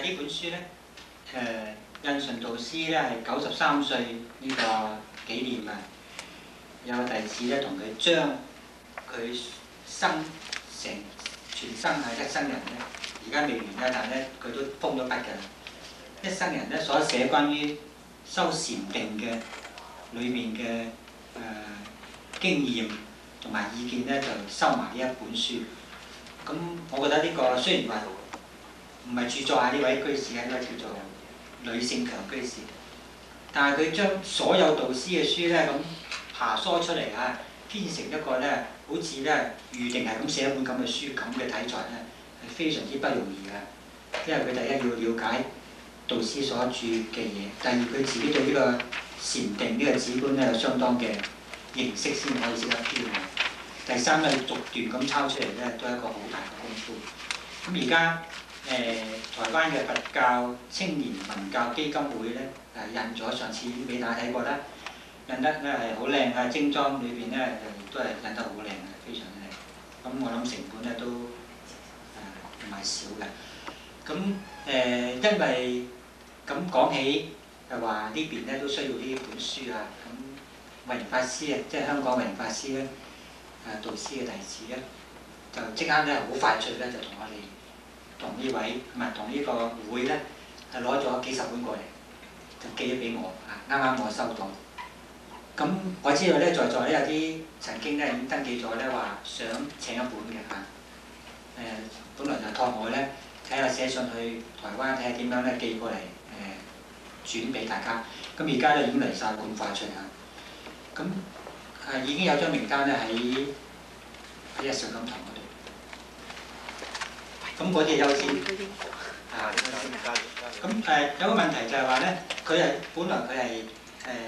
呢本書咧，印順導師咧係93歲呢個紀念啊，有個弟子咧同佢將佢全生一生人咧，而家未完啦，但係咧佢都封咗筆㗎啦。一生人咧所寫關於修禪定嘅裏面嘅經驗同埋意見咧，就收埋呢一本書。咁我覺得呢個雖然話唔係著作係呢位居士，應該叫做呂勝強居士，但係佢將所有導師嘅書咧咁爬梳出嚟啊，編成一個咧好似咧預定係咁寫一本咁嘅書咁嘅題材咧，係非常之不容易嘅。因為佢第一要了解導師所著嘅嘢，第二佢自己對呢個禪定呢個止觀咧有相當嘅認識先可以識得編嘅。第三咧逐段咁抄出嚟咧，都係一個好大嘅功夫。咁而家台灣嘅佛教青年文教基金會咧印咗，上次俾大家睇過啦，印得咧係好靚啊，精裝裏邊咧都係印得好靚嘅，非常靚。咁我諗成本咧都唔係少嘅。咁因為咁講起就話呢邊咧都需要呢本書啊。咁慧盈法師啊，即係香港慧盈法師咧，導師嘅弟子咧，就即刻咧好快脆咧就同我哋同呢位唔係同呢個會咧係攞咗幾十本過嚟，就寄咗俾我啊。啱啱我收到。咁我知道咧，在座咧有啲曾經咧已經登記咗咧，話想請一本嘅嚇。本來就託我咧睇下寫信去台灣睇下點樣咧寄過嚟轉俾大家。咁而家咧已經嚟晒咁快脆嚇。咁已經有張名單咧喺一上金堂嗰度。咁嗰啲係優先。咁有個問題就係話咧，佢係本來佢係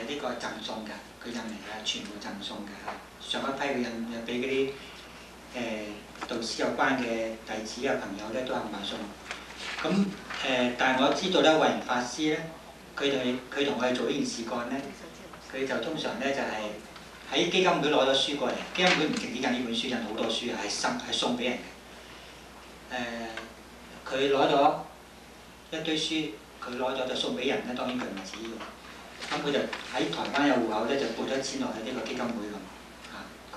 呢個贈送㗎，佢印嚟嘅全部贈送嘅嚇。上一批佢印俾嗰啲導師有關嘅弟子啊朋友咧都係買送。咁但係我知道咧，慧盈法師咧，佢同我哋做呢件事幹咧，佢就通常咧就係喺基金會攞咗書過嚟，基金會唔淨止印呢本書，印好多書係送俾人嘅。佢攞咗一堆書，佢攞咗就送俾人咧，當然佢唔係自己用。咁佢就喺台灣有戶口咧，就撥咗錢落去呢個基金會咁。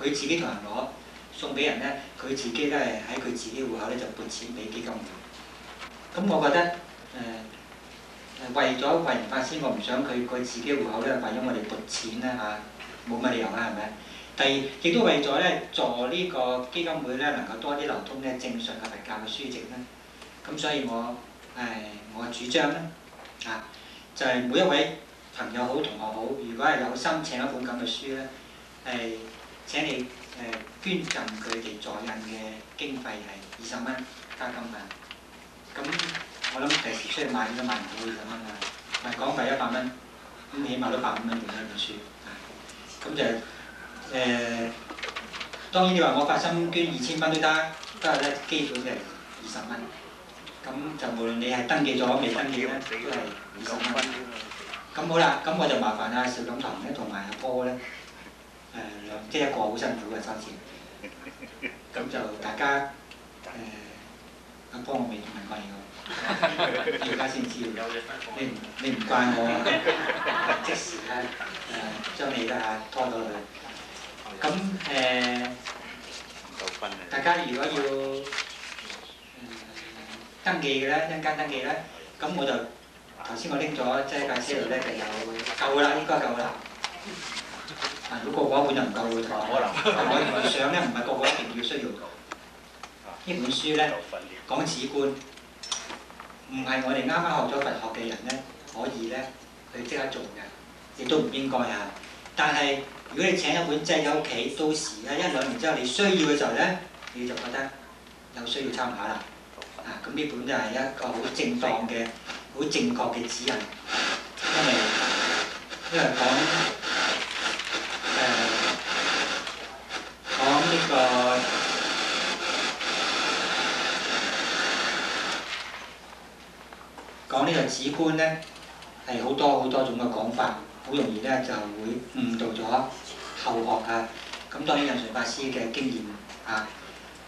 佢自己同人攞，送俾人咧，佢自己咧喺佢自己戶口咧就撥錢俾基金會。咁我覺得為咗慧盈法師，我唔想佢自己戶口咧為咗我哋撥錢咧嚇，冇乜理由啦，係咪？第二，亦都為咗咧助呢個基金會咧能夠多啲流通咧正常嘅佛教嘅書籍咧。咁所以我主張咧就係每一位朋友好同學好，如果係有心請一本咁嘅書咧，請你捐贈佢哋助印嘅經費係20蚊加金啊。咁我諗第時出去買都買唔到20蚊啊，賣港幣100蚊，咁起碼都150蚊換一本書啊。咁就當然你話我發心捐2000蚊都得，不過咧基本嘅20蚊。咁就無論你係登記咗未登記咧，都係20蚊。咁好啦，咁我就麻煩阿邵錦堂咧同埋阿波咧，即係一個好辛苦嘅收錢。咁就大家阿波我未問過你喎，而家先知道。你唔慣我即時咧將你咧拖到去。咁大家如果要登記嘅咧，一間登記咧，咁我就頭先我拎咗即係架車度咧就有夠啦，應該夠啦。如果個個一本就唔夠嘅，可能。但我預想咧，唔係個個一定要需要。呢本書咧講止觀，唔係我哋啱啱學咗佛學嘅人咧可以咧去即刻做嘅，亦都唔應該啊。但係如果你請一本擠喺屋企，到時咧1-2年之後你需要嘅時候咧，你就覺得有需要參考啦。咁呢本就係一個好正當嘅、好正確嘅指引，因為講呢個止觀咧係好多種嘅講法，好容易咧就會誤導咗後學啊。咁當然印順法師嘅經驗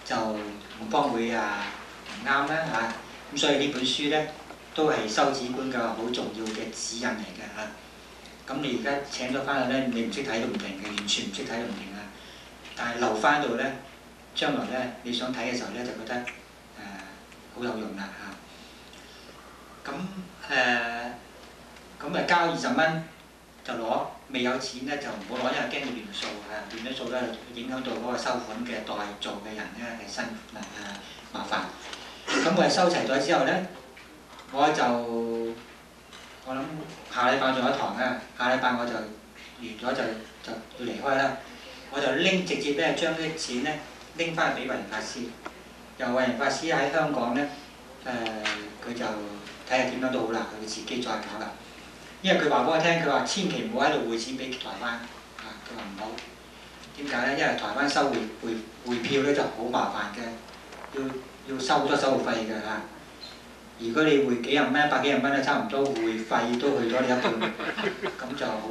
就唔方會唔啱啦嚇。咁所以呢本書咧都係修止觀嘅好重要嘅指引嚟嘅嚇。咁你而家請咗翻去咧，你唔識睇都唔定嘅，完全唔識睇都唔定啊！但係留翻度咧，將來咧你想睇嘅時候咧，就覺得好有用啦嚇。咁交20蚊就攞，未有錢咧就唔好攞，因為驚會亂數啊！亂咗數咧影響到嗰個收款嘅代做嘅人咧係辛苦麻煩。咁我哋收齊咗之後咧，我諗下禮拜仲有一堂啊，下禮拜我就完咗就要離開啦。我就直接咧將啲錢咧拎翻去俾慧仁法師，由慧仁法師喺香港咧佢就睇下點樣都好啦，佢自己再搞啦。因為佢話俾我聽，佢話千祈唔好喺度匯錢俾台灣啊，佢話唔好。點解咧？因為台灣收匯票咧就好麻煩嘅，要收好多手續費嘅嚇。如果你匯幾廿蚊、百幾廿蚊咧，差唔多匯費都去咗你一半，咁就好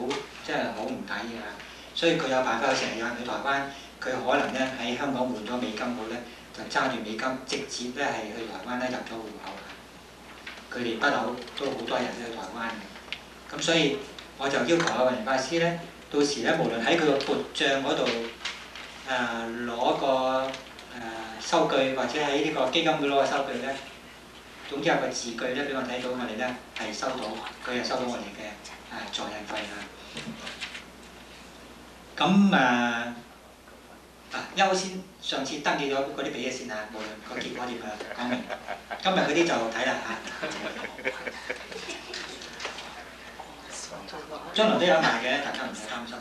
真係好唔抵嘅嚇。所以佢有辦法，佢成日有人去台灣，佢可能咧喺香港換咗美金好咧，就揸住美金直接咧係去台灣咧入咗戶口。佢哋不嬲都好多人都去台灣嘅。咁所以我就要求阿慧仁法師咧，到時咧無論喺佢個撥帳嗰度攞個收據，或者喺呢個基金會攞個收據咧，總之有個字據咧俾我睇到，我哋咧係收到，佢係收到我哋嘅助印費啦。咁優先上次登記咗嗰啲俾嘢先啊，無論個結果點講明。今日嗰啲就睇啦嚇。將來都有賣嘅，大家唔使擔心。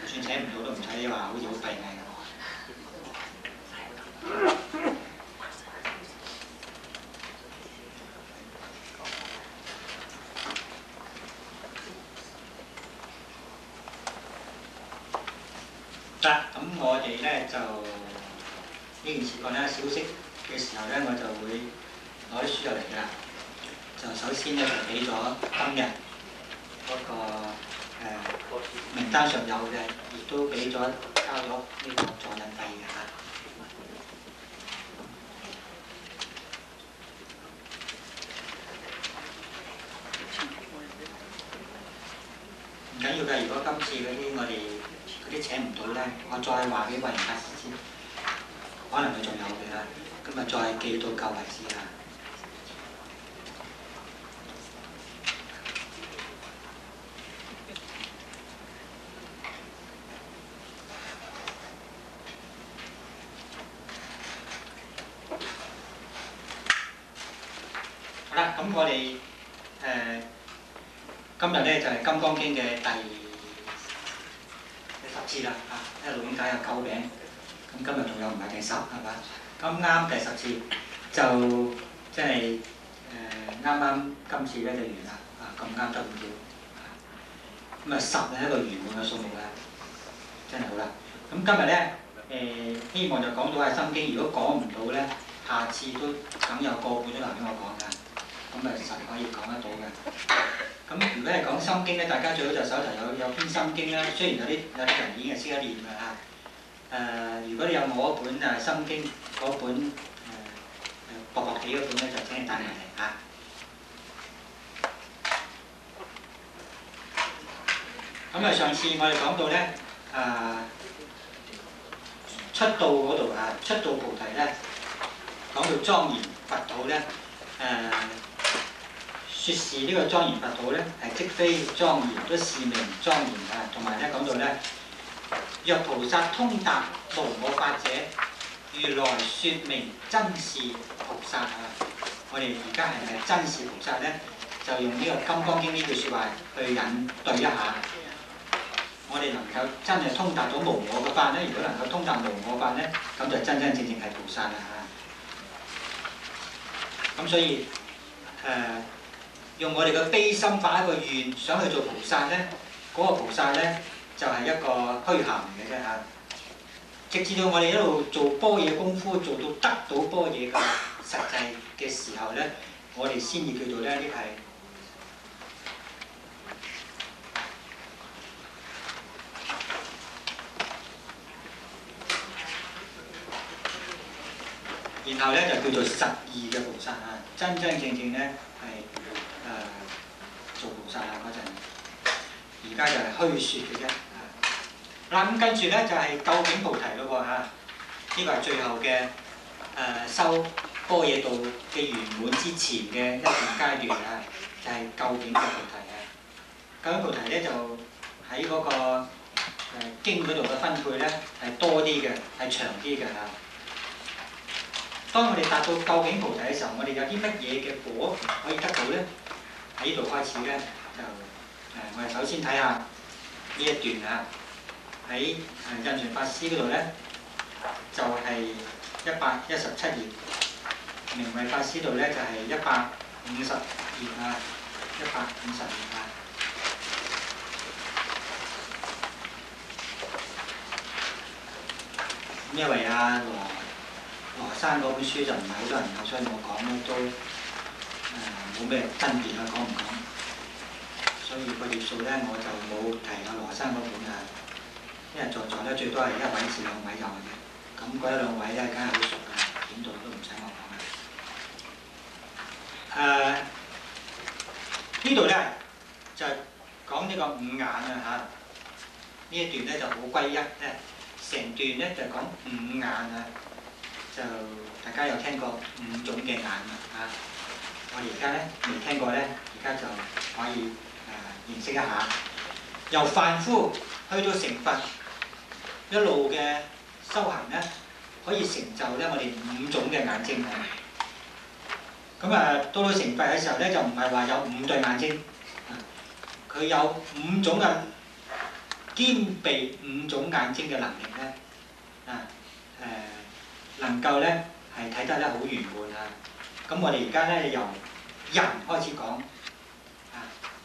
就算請唔到都唔使話好似好閉翳咁。得，咁我哋咧就呢件事講咧小息嘅時候咧，我就會攞啲書入嚟㗎啦。就首先咧就俾咗今日嗰個名單上有嘅，亦都俾咗交咗呢個助印費嘅嚇。唔緊要嘅，如果今次嗰啲我哋嗰啲請唔到咧，我再話俾慧仁法師知，可能佢仲有嘅啦，咁啊再寄到夠為止啦。好啦，咁我哋今日咧就係《金剛經》嘅第10次啦嚇，因為錄影帶有9餅，咁今日仲有唔係第10係嘛？咁啱第10次就即係啱今次咧就完啦咁啱得咁巧咁10係一個圓滿嘅數目啦，真係好啦。咁今日咧希望就講到係《心經》，如果講唔到咧，下次都梗有個半鐘頭俾我講㗎。咁實可以講得到嘅。咁如果係講心經咧，大家最好就手頭有篇心經啦。雖然有啲人已經係識得念㗎嚇。如果你有我嗰本心經嗰本薄薄地嗰本咧，就請你帶埋嚟嚇。咁上次我哋講到咧出道嗰度出道菩提咧，講到莊嚴佛土咧説是呢個莊嚴佛土咧，係即非莊嚴，都是名莊嚴啊！同埋咧講到咧，若菩薩通達無我法者，如來説明真是菩薩啊！我哋而家係咪真是菩薩咧？就用呢個《金剛經》呢句説話去引對一下。我哋能夠真係通達到無我嘅法咧，如果能夠通達無我法咧，咁就真真正正係菩薩啦嚇。咁所以用我哋嘅悲心發一個願，想去做菩薩咧，嗰個菩薩咧就係一個虛涵嚟嘅啫嚇。直至到我哋一路做般若功夫，做到得到般若嘅實際嘅時候咧，我哋先至叫做咧呢係然後咧就叫做實義嘅菩薩啊，真真正正咧係做菩薩啊嗰陣，而家就係虛説嘅啫。嗱咁跟住咧就係究竟菩提咯喎嚇，呢個係最後嘅修般若道嘅圓滿之前嘅一段階段啊，就係究竟嘅菩提啊。究竟菩提咧就喺嗰個經嗰度嘅分配咧係多啲嘅，係長啲嘅嚇。當我哋達到究竟菩提嘅時候，我哋有啲乜嘢嘅果可以得到咧？喺呢度開始咧，就我哋首先睇下呢一段啊，喺印傳法師嗰度咧，就係117頁，明慧法師度咧就係150頁啊，150頁啊。因為羅生嗰本書就唔係好多人有，所以我講咧都冇咩分別啊，講唔講？所以個頁數咧我就冇提阿羅生嗰本啊，因為在座咧最多係1位至2位有嘅，咁嗰1、2位咧梗係好熟㗎，點到都唔使我講啦。呢度咧就講呢個5眼啊嚇，呢一段咧就好歸一咧。成段咧就講5眼啊，就大家有聽過5種嘅眼啊，我哋而家咧未聽過咧，而家就可以認識一下。由凡夫去到成佛，一路嘅修行咧，可以成就咧我哋5種嘅眼睛啊。咁到到成佛嘅時候咧，就唔係話有5對眼睛，佢有5種嘅。兼備5種眼睛嘅能力咧，能夠咧係睇得咧好圓滿啊！咁我哋而家咧由人開始講，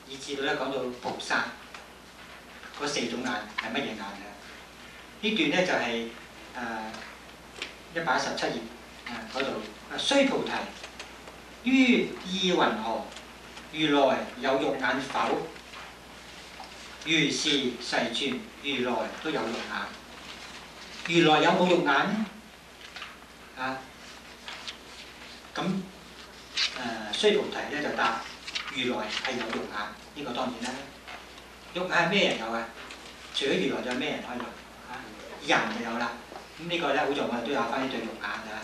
以至到咧講到菩薩嗰4種眼係乜嘢眼啊？呢段咧就係117頁嗰度，須菩提，於意云何？如來有肉眼否？如是世尊，如來都有肉眼。如來有冇肉眼呢？咁須菩提咧就答：如來係有肉眼。呢個當然啦。肉眼係咩人有啊？除咗如來，仲有咩人可以有？人就有啦。咁呢個咧，好在我哋都有翻呢對肉眼啊。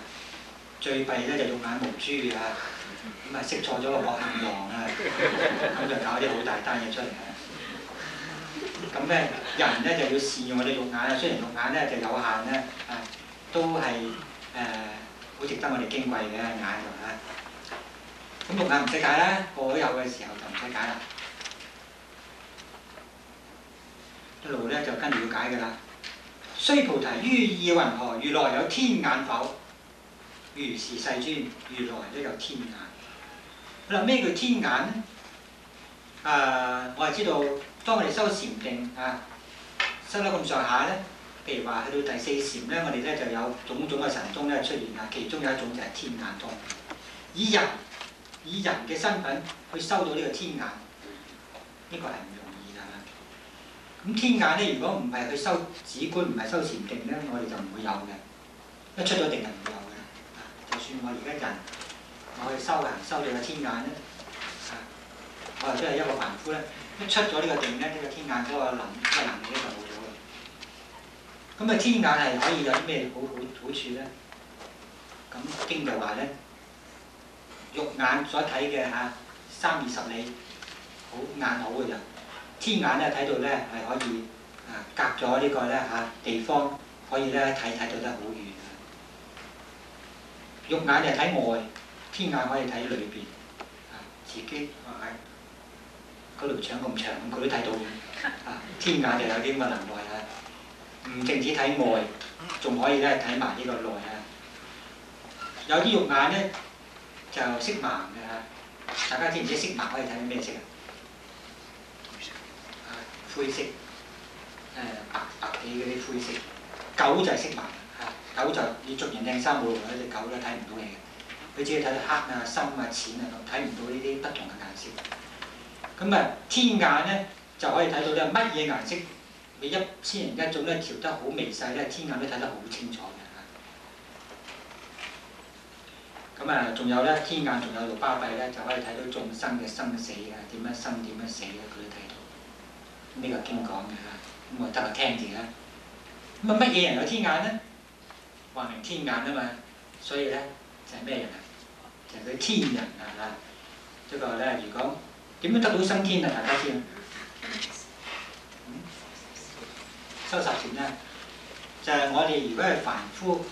最弊咧就肉眼無珠啊，咁識錯咗個惡行王啊，咁就搞啲好大單嘢出嚟啊！咁咧，人咧就要善用我哋肉眼啊。雖然肉眼咧就有限咧，都係好值得我哋矜貴嘅眼㗎嚇。咁肉眼唔使解啦，個個有嘅時候就唔使解啦。一路咧就跟住要解㗎啦。須菩提，於意云何？如來有天眼否？如是世尊，如來都有天眼。嗱，咩叫天眼咧？我係知道。當我哋修禪定修得咁上下咧，譬如話去到第4禪咧，我哋咧就有種種嘅神通咧出現啊。其中有一種就係天眼通，以人嘅身份去修到呢個天眼，呢個係唔容易㗎。咁天眼咧，如果唔係去修止觀，唔係修禪定咧，我哋就唔會有嘅。一出咗定就唔會有嘅。就算我而家人我去修行修到個天眼咧，我哋都係一個凡夫咧。一出咗呢個定咧，呢個天眼嗰個能力咧就冇咗啦。咁天眼係可以有啲咩好處咧？咁經就話咧，肉眼所睇嘅30-20里好眼好嘅人，天眼咧睇到咧係可以隔咗呢個咧地方，可以咧睇到得好遠。肉眼就睇外，天眼可以睇裏邊，自己嗰條腸咁長，佢都睇到天眼就有啲咁嘅能耐啊！唔淨止睇外，仲可以咧睇埋呢個內啊！有啲肉眼咧就色盲嘅大家知唔知色盲可以睇到咩色啊？灰色，白啲嗰啲灰色。狗就係色盲狗就你着件靚衫冇用嘅，隻狗咧睇唔到你嘅，佢只係睇到黑深淺睇唔到呢啲不同嘅顏色。咁天眼咧就可以睇到咧乜嘢顏色，你1000人1種咧調得好微細咧，天眼都睇得好清楚嘅咁啊，仲有咧天眼仲有度巴閉咧，就可以睇到眾生嘅生死啊，點樣生點樣死咧，佢都睇到。呢個經講嘅嚇，咁我得個聽字啦。咁啊，乜嘢人有天眼咧？話明天眼啊嘛，所以咧就係咩人啊？就係佢天人啊嚇。呢個咧，如果點樣得到生天啊？大家知啊？修十善咧，就係我哋如果係凡夫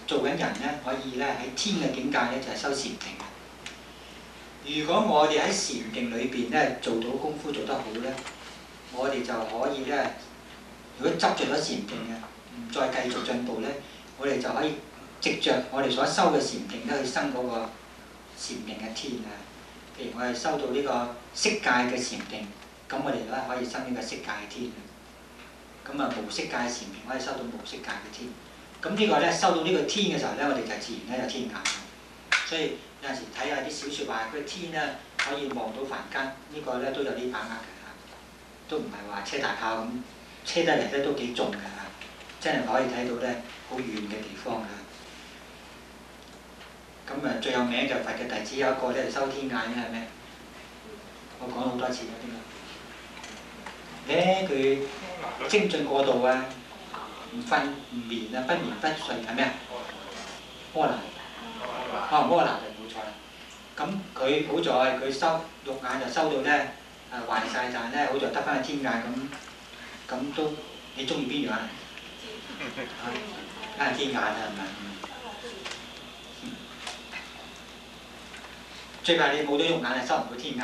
做緊人咧，可以咧喺天嘅境界咧就係修禪定。如果我哋喺禪定裏邊咧做到功夫做得好咧，我哋就可以咧，如果執着咗禪定嘅，唔再繼續進步咧，我哋就可以藉着我哋所修嘅禪定咧去生嗰個禪定嘅天啊。譬如我哋修到呢個色界嘅禪定，咁我哋咧可以生呢個色界嘅天。咁啊無色界禪定可以修到無色界嘅天。咁呢個咧收到呢個天嘅時候咧，我哋就自然咧有天眼。所以有陣時睇下啲小説話，佢天咧可以望到凡間，呢個咧都有啲把握嘅嚇，都唔係話車大炮咁車得嚟咧都幾重嘅嚇，真係可以睇到咧好遠嘅地方嘅。咁啊最有名就佛嘅弟子有一個咧收天眼嘅係咩？我講好多次啦，點解？佢精進過度啊！唔瞓唔眠啊，不眠不睡係咩啊？摩拿，摩拿就冇錯啦。咁佢好在佢收肉眼就收到咧壞晒，但係咧好在得翻個天眼咁都你中意邊樣啊？梗係天眼啦，係咪？最怕你冇咗肉眼係收唔到天眼，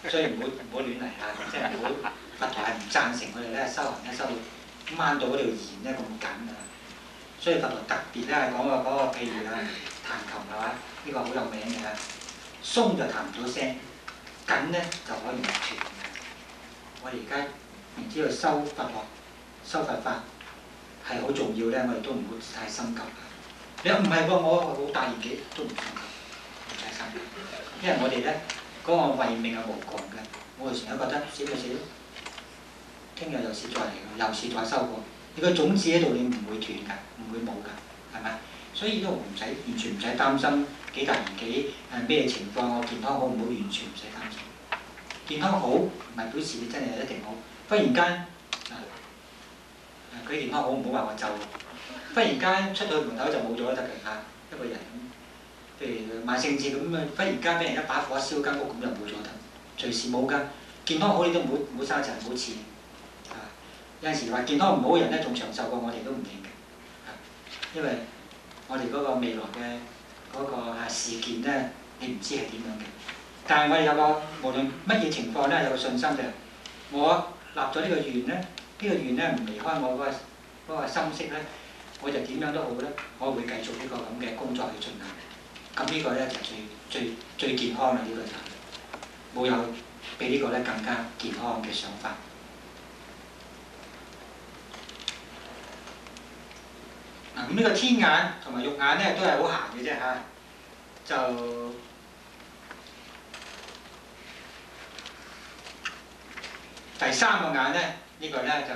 所以唔好亂嚟嚇，即係唔好佛陀係唔贊成我哋咧修行咧修到掹到嗰條弦咧咁緊啊！所以佛陀特別咧講個譬如啊彈琴係嘛？呢個好有名嘅，鬆就彈唔到聲，緊咧就可以唔斷嘅。我哋而家明知道修佛學、修佛法係好重要咧，我哋都唔好太心急。你話唔係喎，我好大年紀都唔心急，唔使心急，因為我哋咧嗰個慧命係無窮嘅。我哋成日覺得死咪死咯，聽日又試再嚟嘅，又試再修過。你個種子喺度，你唔會斷㗎，唔會冇㗎，係咪？所以都唔使完全唔使擔心幾大年紀咩情況，我健康好唔好，完全唔使擔心。健康好唔係表示你真係一定好。忽然間佢健康好唔好話我就，忽然間出到去門口就冇咗得㗎嚇，一個人咁。譬如萬聖節咁啊，忽然間俾人一把火燒間屋咁就冇咗得，隨時冇㗎。健康好你都唔好生塵，唔好似。有陣時話健康唔好嘅人咧，仲長壽過我哋都唔定嘅，因為我哋嗰個未來嘅嗰個事件咧，你唔知係點樣嘅。但係我哋有個無論乜嘢情況咧，有個信心嘅。我立咗呢個願咧，呢個願咧唔離開我嗰個心識咧，我就點樣都好咧，我會繼續呢個咁嘅工作去進行。咁呢個咧就最健康啦，呢個就冇有比呢個咧更加健康嘅想法。咁呢個天眼同埋肉眼咧都係好閒嘅啫嚇，就第三個眼咧，呢個咧就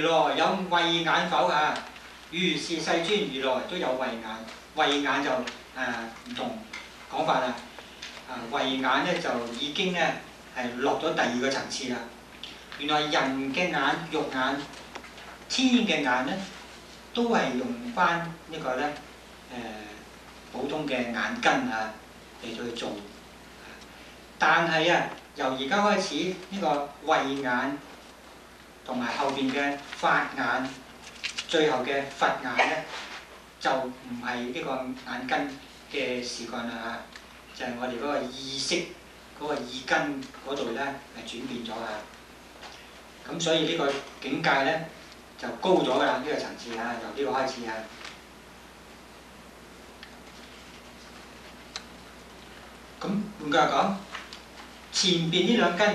如來有慧眼否啊？如是世尊，如來都有慧眼。慧眼就唔同講法啦。慧眼咧就已經咧係落咗第二個層次啦。原來人嘅眼、肉眼、天嘅眼咧，都係用翻呢個咧普通嘅眼根嚟去做，但係由而家開始呢個慧眼同埋後邊嘅法眼，最後嘅佛眼咧，就唔係呢個眼根嘅事幹啦就係我哋嗰個意識嗰個意根嗰度咧係轉變咗咁所以呢個境界咧就高咗㗎啦，呢個層次由呢個開始咁換句話講，前邊呢兩根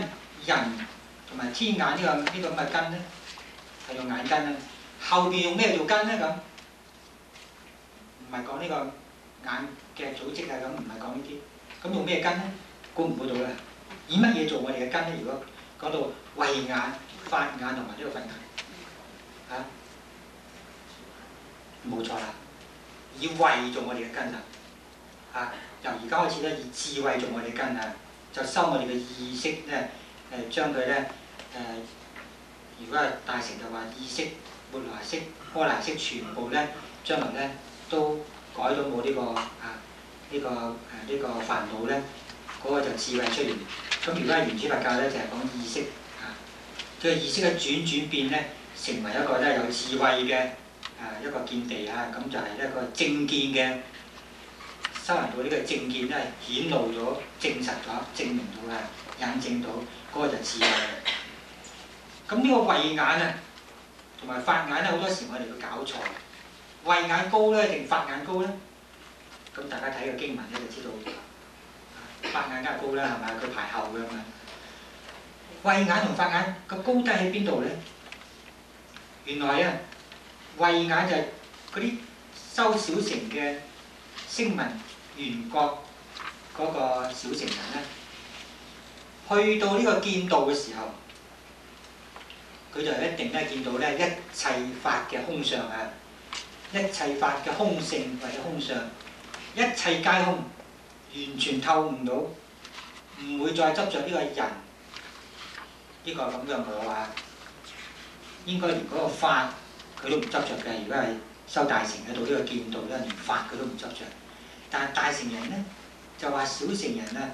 人同埋天眼呢個咁嘅根咧，係用眼根啦。後邊用咩做根咧咁？唔係講呢個眼嘅組織咁，唔係講呢啲。咁用咩根咧？估唔估到啦？以乜嘢做我哋嘅根咧？如果講到慧眼、法眼同埋呢個佛眼冇錯啦，以慧做我哋嘅根啦。由而家開始咧，以智慧做我哋根啊，就收我哋嘅意識咧，將佢咧如果係大乘就話意識、末那識、阿賴識全部咧，將來咧都改到冇呢個呢個煩惱咧，嗰個就智慧出現。咁如果係原始佛教咧，就係講意識佢嘅意識嘅轉變咧，成為一個咧有智慧嘅一個見地啊，咁就係一個正見嘅修行到呢個正見咧，顯露咗、證實咗、證明到啊、印證到嗰個就智慧。咁呢個慧眼啊，同埋法眼咧，好多時我哋會搞錯。慧眼高咧定法眼高咧？咁大家睇個經文咧就知道，法眼梗係高啦，係咪？佢排後嘅嘛。慧眼同法眼個高低喺邊度咧？原來啊，慧眼就係嗰啲修小乘嘅聲聞緣覺嗰個小乘人咧，去到呢個見道嘅時候，佢就一定咧見到咧一切法嘅空相啊，一切法嘅空性或者空相，一切皆空，完全透悟到，唔會再執着呢個人呢個咁嘅我啊。應該連嗰個法佢都唔執着嘅。如果係修大乘嘅到呢個見道咧，連法佢都唔執着。但係大乘人咧就話小乘人啊，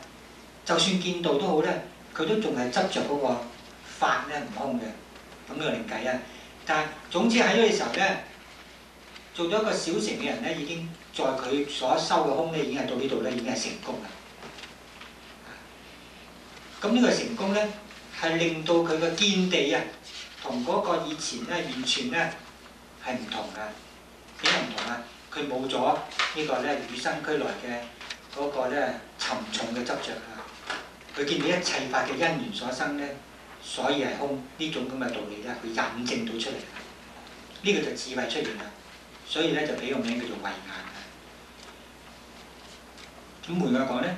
就算見道都好咧，佢都仲係執着嗰個法咧唔空嘅。咁呢個另計啊。但係總之喺呢個時候咧，做咗一個小乘嘅人咧，已經在佢所修嘅空咧，已經係到呢度咧，已經係成功啦。咁呢個成功咧，係令到佢嘅見地啊，同嗰個以前咧完全咧係唔同嘅。點解唔同啊？佢冇咗呢個咧與生俱來嘅嗰個咧沉重嘅執着啊！佢見到一切法嘅因緣所生咧，所以係空呢種咁嘅道理咧，佢引證到出嚟。呢個就智慧出現啦。所以咧就俾個名叫做慧眼啊。咁換句話講咧，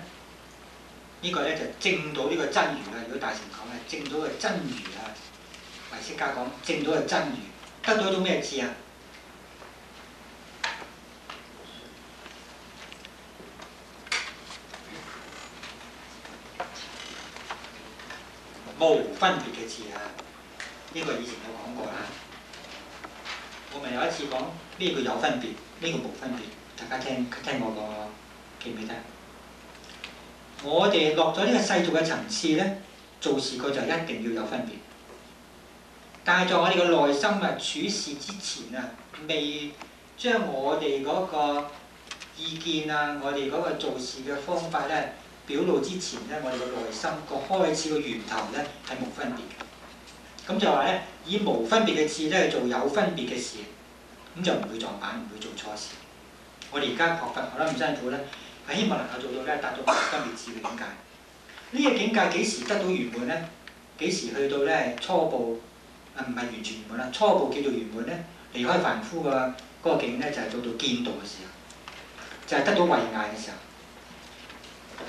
呢個咧就證到呢個真如啦。如果大乘講咧，證到個真如啊。唯識家講證到個真如，得到一種咩智啊？無分別嘅智啊！呢個以前有講過啦。我咪有一次講咩叫有分別，呢個無分別。大家聽我個記唔記得？我哋落咗呢個世俗嘅層次咧，做事佢就一定要有分別。但係在我哋嘅內心啊處事之前啊，未將我哋嗰個意見啊，我哋嗰個做事嘅方法咧表露之前咧，我哋嘅內心個開始個源頭咧係無分別嘅。咁就話咧，以無分別嘅智咧去做有分別嘅事，咁就唔會撞板，唔會做錯事。我哋而家學佛學得咁辛苦咧，係希望能夠做到咧達到無分別智嘅境界。呢個境界幾時得到圓滿咧？幾時去到咧初步？唔係完全圓滿啦，初步叫做圓滿咧，離開凡夫嘅嗰個境咧，就係到見道嘅時候，就係得到慧眼嘅時候。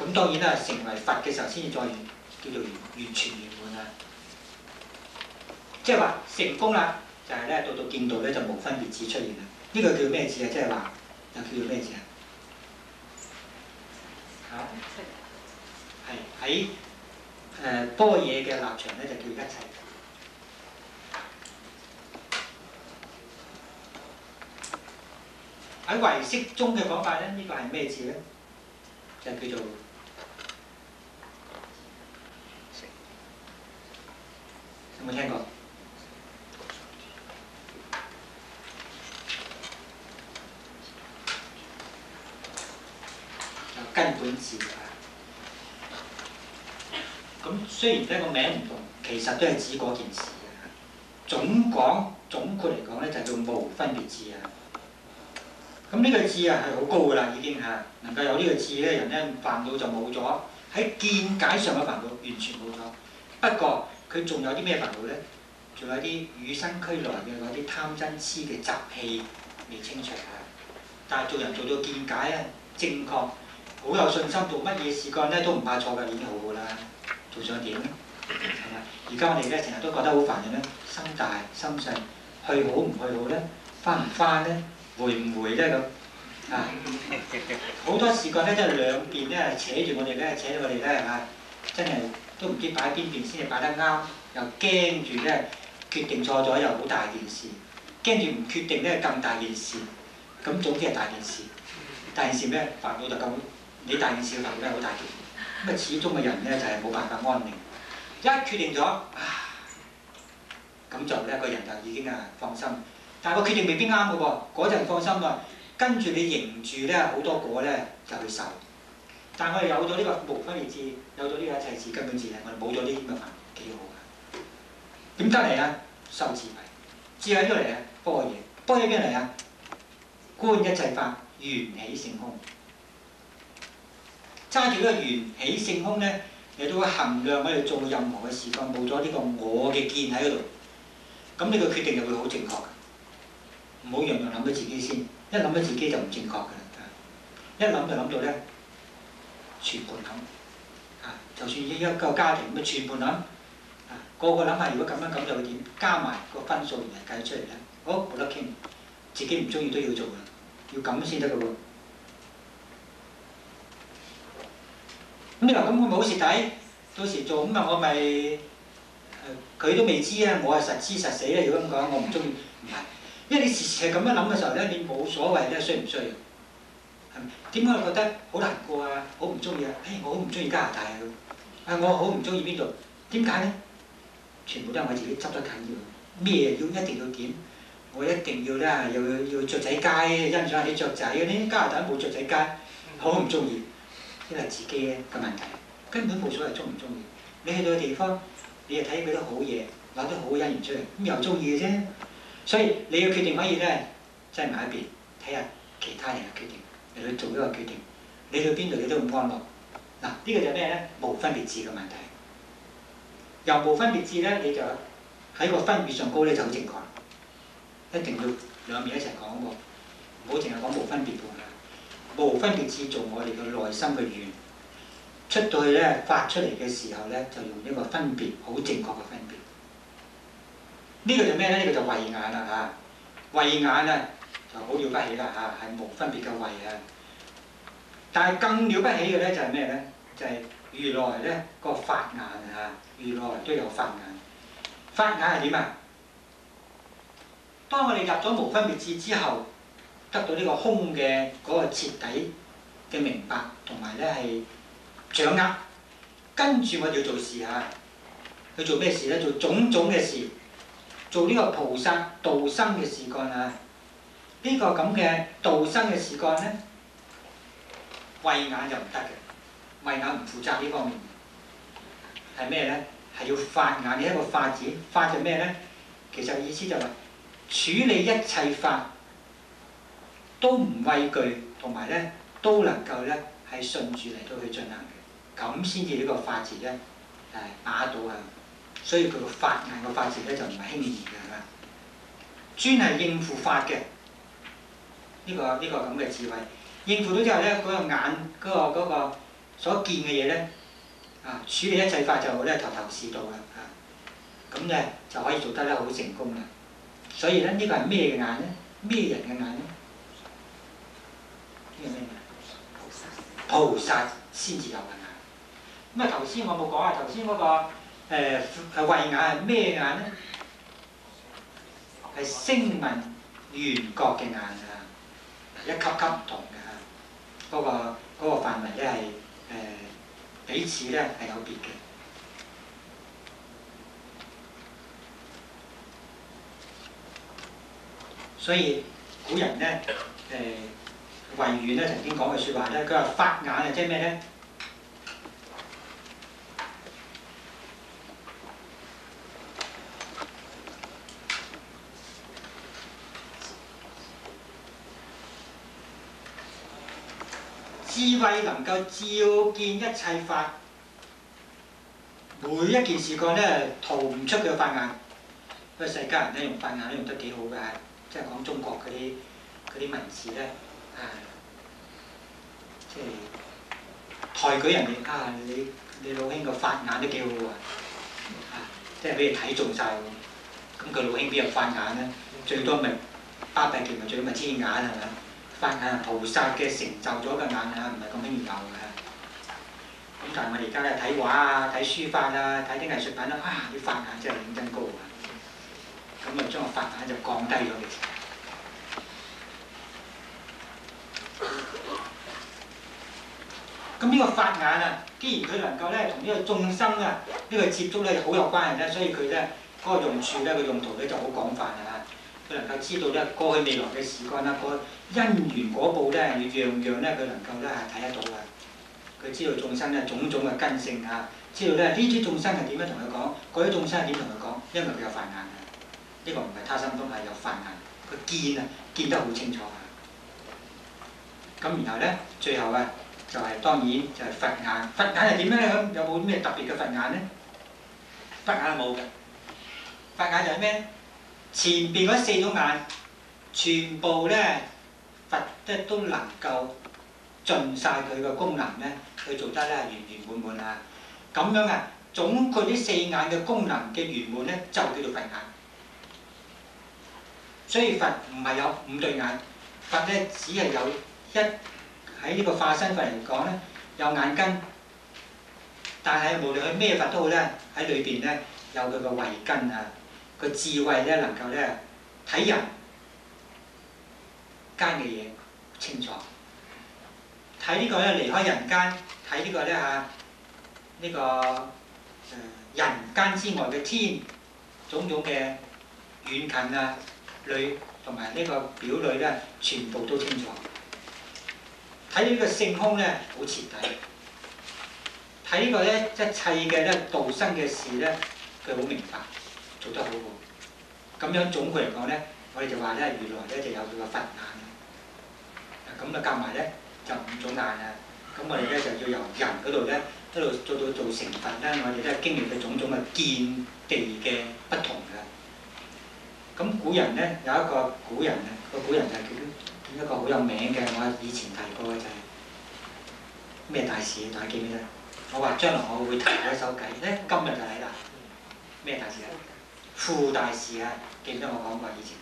咁當然啦，成為佛嘅時候先至再叫做完全圓滿啦。即係話成功啦，就係咧到見道咧就無分別智出現啦。呢個叫咩字啊？即係話又叫做咩字啊？係喺般若嘅立場咧，就叫一切。喺唯識中嘅講法咧，呢個係咩字咧？就叫做有冇聽過？就根本智啊！咁雖然呢個名唔同，其實都係指嗰件事嘅。總括嚟講咧，就叫無分別智啊！咁呢個智啊係好高㗎啦，已經係能夠有呢個智咧，人咧煩惱就冇咗，喺見解上嘅煩惱完全冇咗。不過佢仲有啲咩煩惱咧？仲有啲與生俱來嘅嗰啲貪嗔痴嘅習氣未清除啊！但係做人做到見解啊正確，好有信心，做乜嘢事幹咧都唔怕錯㗎，已經好好啦。做上點咧？係咪？而家我哋咧成日都覺得好煩嘅咧，心大心細，去好唔去好咧？翻唔翻咧？回唔回咧咁啊？好多事幹咧，都係兩邊咧扯住我哋咧，扯到我哋咧嚇，真係都唔知擺邊邊先至擺得啱，又驚住咧決定錯咗又好大件事，驚住唔決定咧更大件事，咁總之係大件事。大件事咩？煩惱就咁，你大件事嘅煩惱咩？好大件。咁啊，始終嘅人咧就係冇辦法安寧。一決定咗咁就咧個人就已經放心。但係個決定未必啱嘅喎，嗰陣放心喎，跟住你迎住咧好多果咧就去受。但係我哋有咗呢個無分別智，有咗呢個一切智根本智咧，我哋冇咗呢啲咁嘅煩惱，幾好㗎。點得嚟啊？修智慧，智慧喺邊度嚟啊？般若，般若喺邊嚟啊？觀一切法緣起性空，揸住呢個緣起性空咧，嚟到衡量我哋做任何嘅事幹，冇咗呢個我嘅見喺嗰度，咁呢個決定就會好正確嘅。唔好樣樣諗到自己先，一諗到自己就唔正確㗎啦。一諗就諗到咧，全盤諗就算一個家庭咁全盤諗個個諗下，如果咁樣咁就會點？加埋個分數嚟計出嚟咧，好冇得傾。自己唔中意都要做嘅，要咁先得嘅喎。咁你話咁我咪好蝕底？到時做咁我咪佢都未知啊！我係實知實死咧。如果咁講，我唔中意，唔係，因為你時時係咁樣諗嘅時候咧，你冇所謂咧，需唔需要？係咪？點解我覺得好難過啊？好唔中意啊！我好唔中意加拿大啊！我好唔中意邊度？點解咧？全部都係我自己執得緊要，咩要一定要點？我一定要咧，要雀仔街，欣賞下啲雀仔嗰啲。加拿大冇雀仔街，好唔中意，因為自己嘅問題，根本冇所謂中唔中意。你去到嘅地方，你又睇幾多好嘢，攞啲好嘅因緣出嚟，咁又中意嘅啫。所以你嘅決定可以咧，擠埋一邊，睇下其他人嘅決定，你去做一個決定。你去邊度你都咁安樂。嗱，呢個就係咩咧？無分別智嘅問題。由無分別智咧，你就喺個分別上高咧就好正確。一定要兩面一齊講喎，唔好淨係講無分別喎。無分別智做我哋嘅內心嘅願，出到去咧發出嚟嘅時候咧，就用一個分別，好正確嘅分別。呢個就咩咧？呢個就慧眼啦嚇，慧眼啊就好了不起啦嚇，係無分別嘅慧啊。但係更了不起嘅咧就係咩咧？就係如來咧個法眼啊，如來都有法眼。法眼係點啊？當我哋入咗無分別智之後，得到呢個空嘅嗰個徹底嘅明白，同埋咧係掌握，跟住我哋要做事嚇，去做咩事咧？做種種嘅事，做呢個菩薩度生嘅事幹啊！呢個咁嘅度生嘅事幹咧，慧眼就唔得嘅，慧眼唔負責呢方面。係咩咧？係要法眼，你一個法字，法就咩咧？其實意思就係處理一切法都唔畏懼，同埋咧都能夠咧係順住嚟到去進行嘅，咁先至呢個法字咧把到啊！所以佢個法眼個法字咧就唔係輕易嘅，係嘛？專係應付法嘅呢個咁嘅智慧，應付到之後咧，嗰個眼嗰個所見嘅嘢咧處理一切法就咧頭頭是道啦咁咧就可以做得咧好成功啦。所以咧呢個係咩嘅眼咧？咩人嘅眼咧？呢個咩眼？菩薩先至有嘅眼。咁頭先我冇講啊，頭先嗰個慧眼係咩眼咧？係聲聞緣覺嘅眼啊，一級級唔同嘅嚇，嗰個範圍咧係彼此咧係有別嘅。所以古人咧慧遠咧曾經講嘅説話咧，佢話法眼係即係咩咧？智慧能夠照見一切法，每一件事幹咧逃唔出佢嘅法眼。所以世間人咧用法眼都用得幾好嘅，即係講中國嗰啲文字咧即係抬舉人哋你老兄個法眼都幾好喎即係俾你睇中晒喎。咁佢老兄邊有法眼咧？最多咪巴閉極咪最多咪天眼係咪？法眼係菩薩嘅成就咗嘅眼啊，唔係咁輕易有嘅。咁但係我哋而家咧睇畫啊、睇書法啊、睇啲藝術品啦，啊啲法眼真係認真高啊！咁啊將個法眼就降低咗嘅。咁呢個法眼啊，既然佢能夠咧同呢個眾生啊呢個接觸咧好有關係咧，所以佢咧嗰個用處咧、個用途咧就好廣泛啊！佢能夠知道咧過去未來嘅事幹啦，個因緣果報咧，樣樣咧佢能夠咧係睇得到嘅。佢知道眾生咧種種嘅根性啊，知道咧呢啲眾生係點樣同佢講，嗰啲眾生係點同佢講，因為佢有法眼啊。呢個唔係他心通，係有法眼，佢見啊見得好清楚啊。咁然後咧，最後啊就係、當然就係佛眼。佛眼係點咧？咁有冇啲咩特別嘅佛眼咧？佛眼係冇嘅。佛眼就係咩咧？前邊嗰4種眼，全部咧佛咧都能夠盡晒佢嘅功能咧，去做得咧圓圓滿滿啊！咁樣啊，總括呢4眼嘅功能嘅圓滿咧，就叫做佛眼。所以佛唔係有5對眼，佛咧只係有喺呢個化身佛嚟講咧，有眼根，但係無論佢咩佛都好咧，喺裏邊咧有佢個慧根啊，個智慧咧能夠咧睇人間嘅嘢清楚，睇呢個咧離開人間，睇呢個咧呢個人間之外嘅天，種種嘅遠近啊、類同埋呢個表裏咧，全部都清楚。睇呢個性空咧，好徹底；睇呢個咧一切嘅咧道生嘅事咧，佢好明白，做得好好。咁樣總括嚟講咧，我哋就話咧，原來咧就有佢個佛眼。咁啊夾埋咧就5種眼啊。咁我哋咧就要由人嗰度咧一路做到做成佛咧，我哋都係經歷佢種種嘅見地嘅不同嘅。咁古人咧有一個古人啊，個古人就叫一個好有名嘅，我以前提過嘅就係咩大士，大家記唔記得？我話將來我會提嗰一首偈咧，今日就嚟啦。咩大士啊？傅大士啊，記唔記得我講過以前？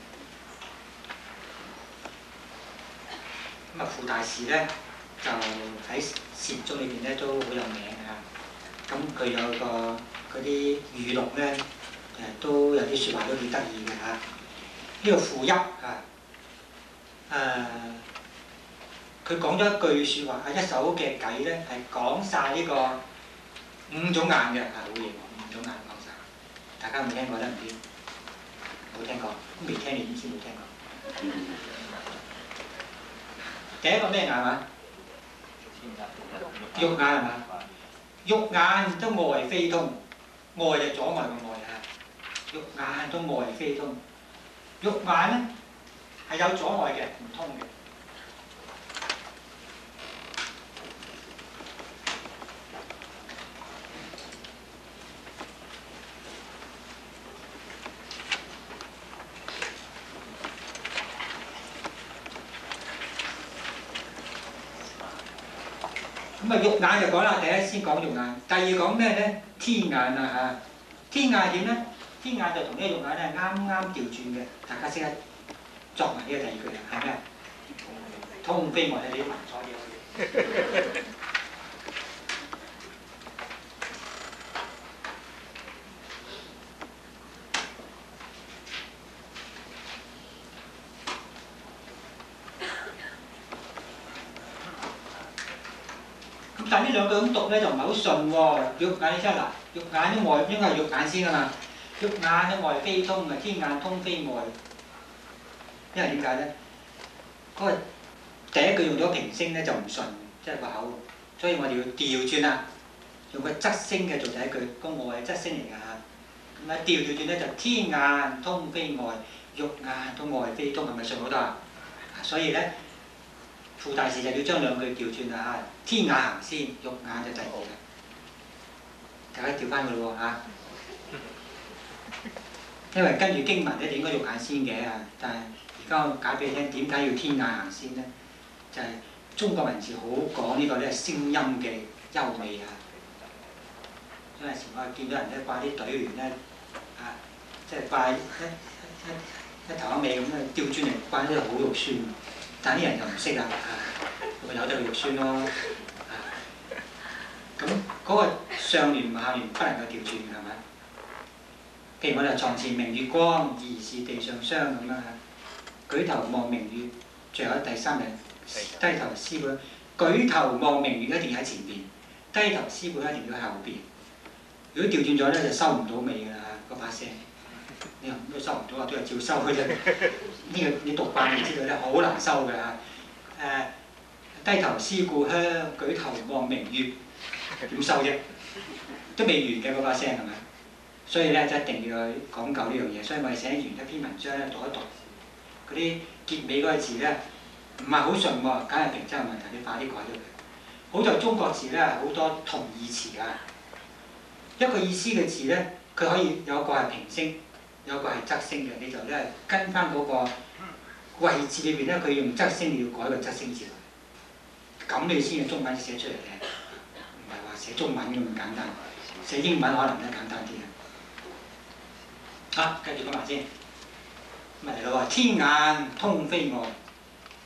咁啊，傅大士咧就喺禪宗裏邊咧都好有名啊。咁佢有個嗰啲語錄咧，都有啲説話都幾得意嘅嚇。呢個傅一啊。佢講咗一句説話，係一首嘅偈咧，係講晒呢個5種眼嘅，好嘢喎！5種眼講晒，大家有冇聽過咧？唔知冇聽過，未聽你點知冇聽過？第一個咩眼啊？肉眼係嘛？肉眼都外非通，外就阻礙個外啊！肉眼都外非通，肉眼咧係有阻礙嘅，唔通嘅。咁啊，肉眼就講啦，第一先講肉眼，第二講咩咧？天眼啊嚇，天眼點咧？天眼就同呢個肉眼咧啱啱調轉嘅，大家識得作埋呢個第二句啊，係咩？通非外係你盲咗嘢。但呢兩句咁讀咧就唔係好順喎。肉眼你聽嗱，肉眼都外應該係肉眼先啊嘛。肉眼都外非通啊，天眼通非外。因為點解咧？嗰個第一句用咗平聲咧就唔順，即係個口，所以我哋要調轉啦，用個質聲嘅做第一句，個外係質聲嚟㗎嚇。咁啊調轉咧就天眼通非外，肉眼都外非通，係咪順好多啊？所以咧。傅大士就要將兩句調轉啦嚇，天眼行先，肉眼就第二啦。大家調翻佢咯喎嚇，因為跟住經文咧應該肉眼先嘅嚇，但係而家我解俾你聽點解要天眼行先咧？就係、是、中國文字好講呢個咧聲音嘅優美啊。有陣時我係見到人咧掛啲對聯咧啊，即係掛一頭一尾咁樣調轉嚟掛，真係好肉酸。但啲人就唔識啦，咁咪由得佢肉酸咯。咁嗰個上聯下聯不能夠調轉嘅係咪？譬如我哋床前明月光，疑是地上霜咁啊。舉頭望明月，最後第三日低頭思本。舉頭望明月一定喺前邊，低頭思本一定要喺後邊。如果調轉咗咧，就收唔到尾㗎啦，嗰把聲。你話都收唔到啊，都係照收嘅啫。呢個你讀慣你知道咧，好難收㗎嚇。低頭思故鄉，舉頭望明月，點收啫？都未完嘅嗰把聲係咪？所以咧就一定要去講究呢樣嘢。所以我哋寫完一篇文章咧，讀一讀嗰啲結尾嗰個字咧，唔係好順喎，梗係平仄嘅問題，你快啲改咗佢。好在中國字咧好多同義詞啊，一個意思嘅字咧，佢可以有個係平聲，有個係側聲嘅，你就咧跟翻嗰個位置裏邊咧，佢用側聲，你要改個側聲字嚟，咁你先用中文寫出嚟嘅，唔係話寫中文咁簡單，寫英文可能咧簡單啲啊。繼續講埋先，咪嚟咯喎，天眼通非外，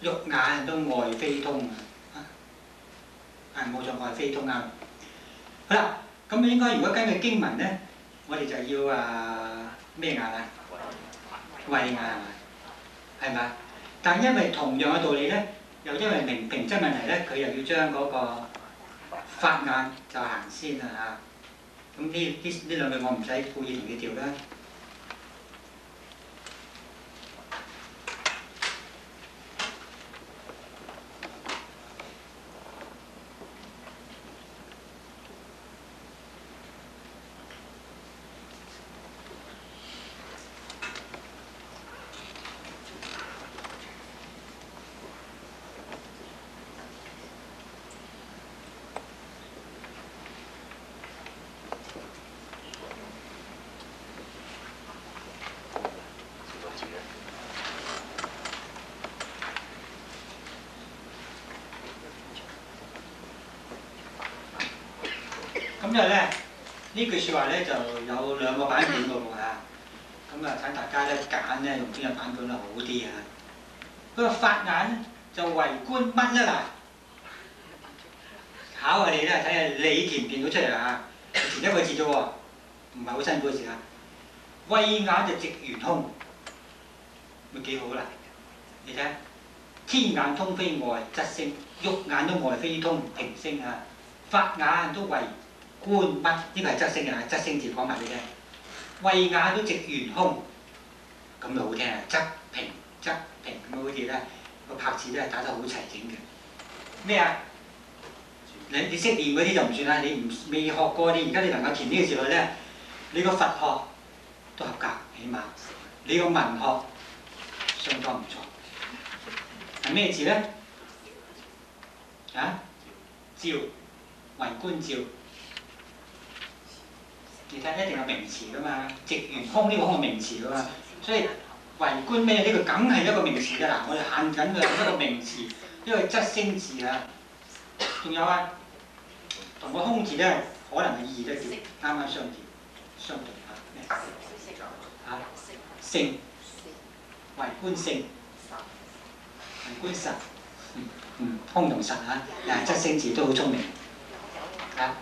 肉眼都外非通啊！冇錯，外非通啱。好啦，咁應該如果根據經文咧，我哋就要咩眼啊？慧眼係咪？但因為同樣嘅道理咧，又因為平仄問題咧，佢又要將嗰個法眼就行先啦嚇。咁呢兩句我唔使故意同你調啦。咁因為咧呢句説話咧就有兩個版本嘅喎嚇，咁啊睇大家咧揀咧用邊個版本咧好啲啊？嗰個法眼咧就為觀乜咧嗱？考下你咧，睇下你填唔填到出嚟啊？填一個字啫喎，唔係好辛苦嘅事啊。慧眼就直圓空，咪幾好啦？你睇下，天眼通非外側聲，肉眼都外非通平聲啊。法眼都為觀乜？呢個係側聲嘅，側聲字講埋俾你聽。慧眼都直圓空，咁就好聽啊！側平咁好似咧個拍子咧打得好齊整嘅。咩啊？你識練嗰啲就唔算啦，你未學過，你而家你能夠填呢個字落咧，你個佛學都合格，起碼你個文學相當唔錯。係咩字咧？啊？照，為觀照。你睇一定有名詞噶嘛，直圓空呢個空係名詞噶嘛，所以為觀咩呢個梗係一個名詞㗎嗱，我哋限緊嘅一個名詞，因為側聲字啊，仲有啊，同個空字咧可能係意義都叫啱啱相對嚇聖為觀聖，為觀神，空同神嚇，側聲字都好聰明嚇。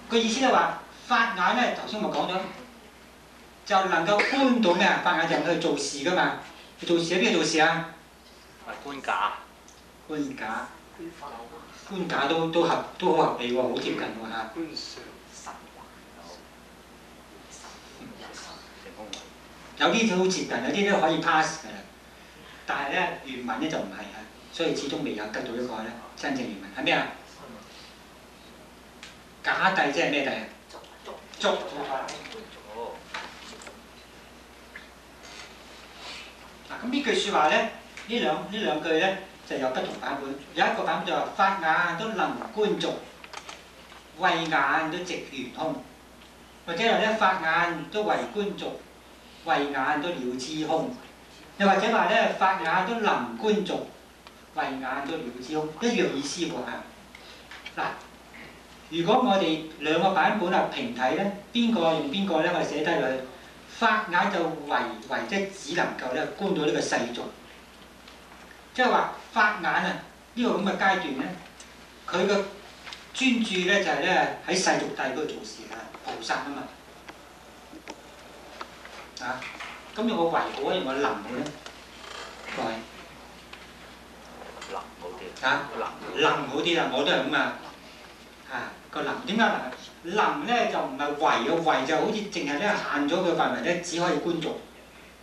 個意思就話法眼咧，頭先我講咗，就能夠觀到咩啊？法眼就能夠去做事噶嘛。佢做事喺邊度做事啊？官架。官架。官架都好合理喎，好貼近喎嚇。有啲好接近，有啲都可以 pass 㗎啦。但係咧原文咧就唔係啊，所以始終未有得到一個咧真正原文係咩啊？假帝即係咩帝啊？足。嗱咁呢句説話咧，呢兩句咧就有不同版本。有一個版本就話法眼都能觀俗，慧眼都直圓空，或者係咧法眼都為觀俗，慧眼都了知空。又或者話咧法眼都能觀俗，慧眼都了知空，一樣意思喎嚇。嗱。如果我哋兩個版本啊平睇咧，邊個用邊個咧？我哋寫低佢。法眼就為即只能夠咧觀到呢個世俗，即係話法眼啊呢個咁嘅階段咧，佢嘅專注咧就係咧喺世俗諦嗰度做事啊，菩薩啊嘛，啊咁用個為好用個能好咧，各位能好啲啊能好啲啦，我都係咁啊。個能點解能咧就唔係為嘅，為就好似淨係咧限咗佢範圍咧，只可以觀俗。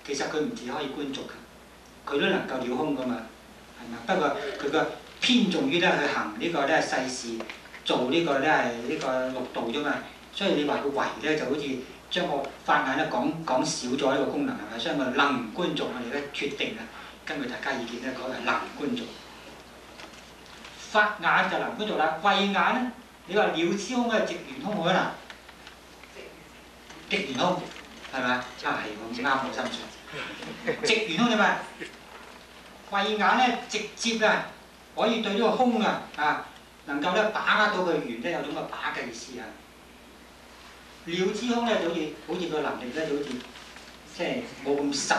其實佢唔止可以觀俗嘅，佢都能夠了空噶嘛，係嘛？不過佢個偏重於咧去行呢個咧世事，做呢個咧係呢個六道啫嘛。所以你話佢為咧就好似將個法眼咧講少咗呢個功能係咪？所以我能觀俗，我哋咧決定啊，根據大家意見咧講係能觀俗。法眼就能觀俗啦，慧眼咧。你話了知空嘅直圓空好啦，直圓空係咪啊？係咁啱我心水。直圓空點啊？慧眼咧直接啊，可以對呢個空啊能夠咧把握到佢圓咧，有種嘅把握嘅意思啊。了知空咧就好似個能力咧就好似即係冇咁實